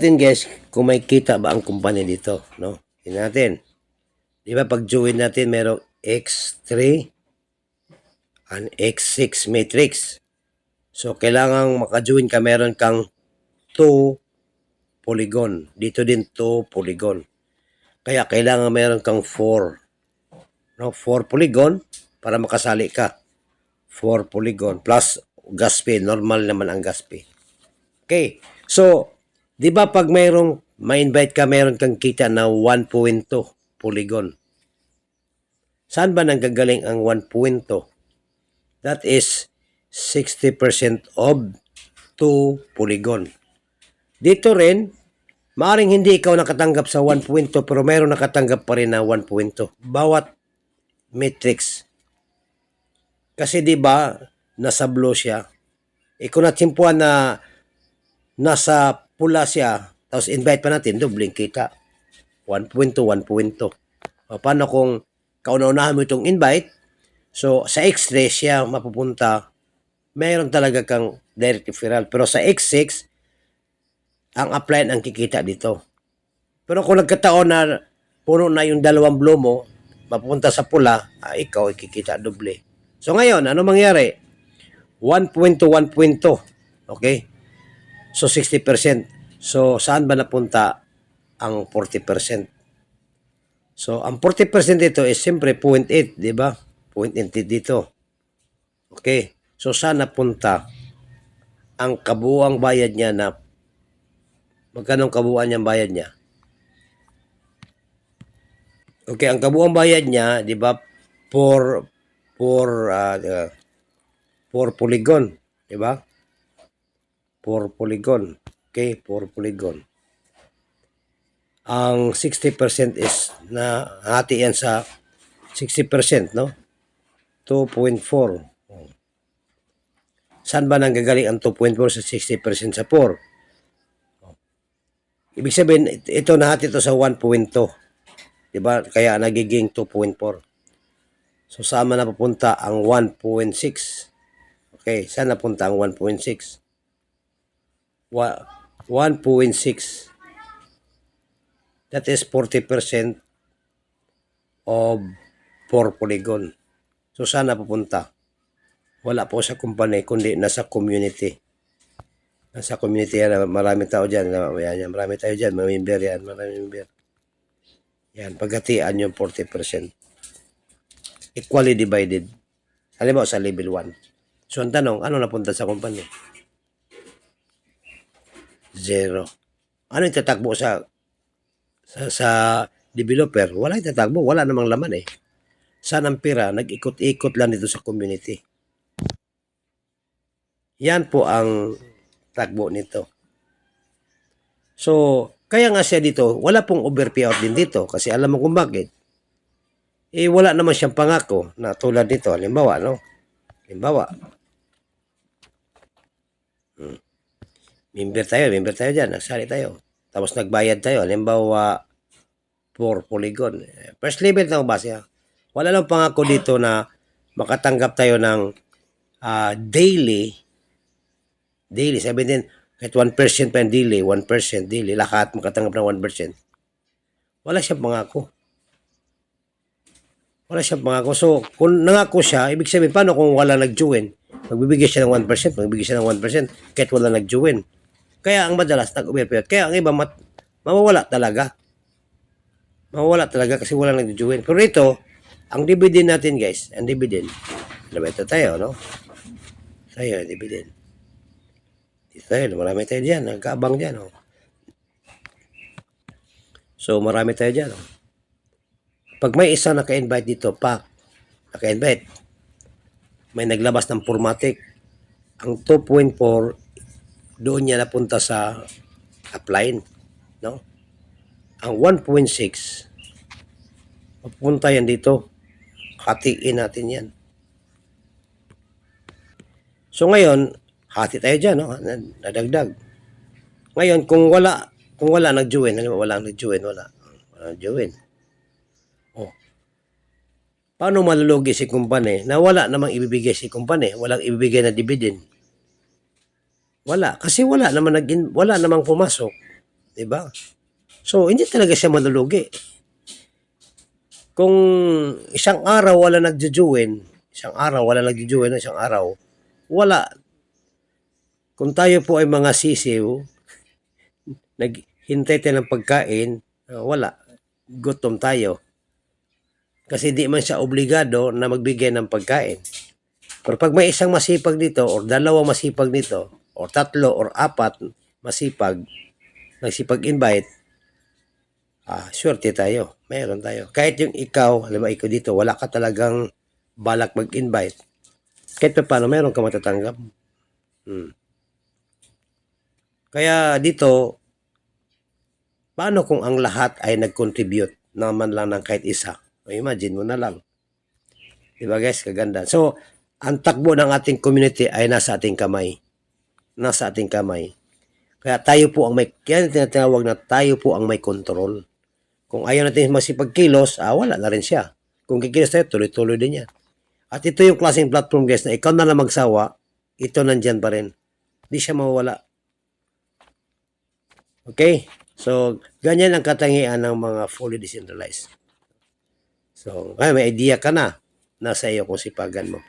Natin guys, kung may kita ba ang kumpanya dito, no? Tingnan natin. Di ba pag join natin merong X3 and X6 matrix. So kailangan maka-join ka, meron kang 2 polygon. Dito din 2 polygon. Kaya kailangan meron kang 4. No, 4 polygon para makasali ka. 4 polygon plus gas fee, normal naman ang gas fee. Okay. So, di ba pag ma-invite ka, meron kang kita na 1.2 polygon. Saan ba nanggagaling ang 1.2? That is 60% of 2 polygon. Dito rin, maaaring hindi ikaw nakatanggap sa 1.2 pero meron nakatanggap pa rin na 1.2. Bawat matrix. Kasi di ba nasa blue siya. Kung natsimpuan na nasa pula siya, tapos invite pa natin, doubling kita. 1.2, 1.2. Paano kung kauna-unahan mo itong invite? So, sa X3 siya mapupunta, mayroon talaga kang direct referral. Pero sa X6, ang upline ang kikita dito. Pero kung nagkataon na puno na yung dalawang blue mo, mapupunta sa pula, ikaw kikita doble. So ngayon, ano mangyari? 1.2, 1.2. Okay? So 60%. So saan ba napunta ang 40%? So ang 40% dito is siyempre 0.8, di ba? 0.8 dito. Okay? So saan napunta ang kabuuang bayad niya na magkano kabuuan niyang bayad niya? Okay, ang kabuuang bayad niya, di ba? 4 polygon, di ba? 4 polygon. Okay, 4 polygon. Ang 60% is na hati yan sa 60%, no? 2.4. Saan ba nanggagaling ang 2.4 sa 60% sa 4? Ibig sabihin, ito nahati ito sa 1.2. Diba? Kaya nagiging 2.4. So, saan man napupunta ang 1.6? Okay, saan napunta ang 1.6? 1.6. That is 40% of 4 polygon. So, saan napupunta? Wala po sa company, kundi nasa community. Nasa community yan, marami tao dyan. Marami tayo dyan, mamimber yan, marami member. Yan, paghatian yung 40%. Equally divided. Halimbawa sa level 1. So, ang tanong, ano napunta sa company? 0. Ano yung tatakbo sa developer? Wala yung tatakbo. Wala namang laman eh. Saan ang pira? Nag-ikot-ikot lang dito sa community. Yan po ang takbo nito. So, kaya nga siya dito, wala pong over payout din dito. Kasi alam mo kung bakit. Wala naman siyang pangako na tulad nito. Halimbawa, no? Halimbawa. Member tayo dyan. Nagsali tayo. Tapos nagbayad tayo. Halimbawa, 4 polygon. First level na ba siya? Wala lang pangako dito na makatanggap tayo ng daily. Sabi din, kahit 1% pa yung daily, 1% daily, lahat makatanggap ng 1%. Wala siyang pangako. So, kung nangako siya, ibig sabihin, paano kung wala nag-join? Magbibigay siya ng 1%, kahit wala nag-join. Kaya ang madalas, nag-overpayout. Kaya ang iba, mawawala talaga. Kasi wala nag-join. Pero ito, ang dividend natin, guys, ito tayo, no? Tayo, dividend. Dito tayo, marami tayo dyan, nagkaabang dyan, oh. So, marami tayo dyan, oh. Pag may isa naka-invite dito, naka-invite, may naglabas ng formatic, ang 2.4, doon niya napunta sa upline, no? Ang 1.6, mapunta yan dito, hatiin natin yan. So ngayon, hati tayo dyan, no? Nadagdag. Ngayon, kung wala nag-join, wala nag-join. Paano malulugi si kumpanya na wala namang ibibigay si kumpanya, walang ibibigay na dividend? Wala, kasi wala namang pumasok, di ba? So, hindi talaga siya malulugi. Kung isang araw wala nagjujuin, isang araw, wala. Kung tayo po ay mga sisiw, naghintay tayo ng pagkain, wala. Gutom tayo. Kasi di man siya obligado na magbigay ng pagkain. Pero pag may isang masipag dito, or dalawang masipag dito, or tatlo, or apat masipag, nagsipag-invite, swerte tayo. Mayroon tayo. Kahit yung ikaw, alam mo, ikaw dito, wala ka talagang balak mag-invite. Kahit pa paano, meron ka matatanggap. Kaya dito, paano kung ang lahat ay nag-contribute naman lang ng kahit isa? Imagine mo na lang. Diba guys, kaganda. So, ang takbo ng ating community ay nasa ating kamay. Nasa ating kamay. Kaya tayo po ang may, kaya tinatawag na tayo po ang may control. Kung ayaw natin masipagkilos, wala na rin siya. Kung kikilos tayo, tuloy-tuloy din yan. At ito yung klaseng platform guys na ikaw na lang magsawa, ito nandyan pa rin. Hindi siya mawawala. Okay? So, ganyan ang katangian ng mga fully decentralized. So, may idea ka na. Nasa iyo kung sipagan mo.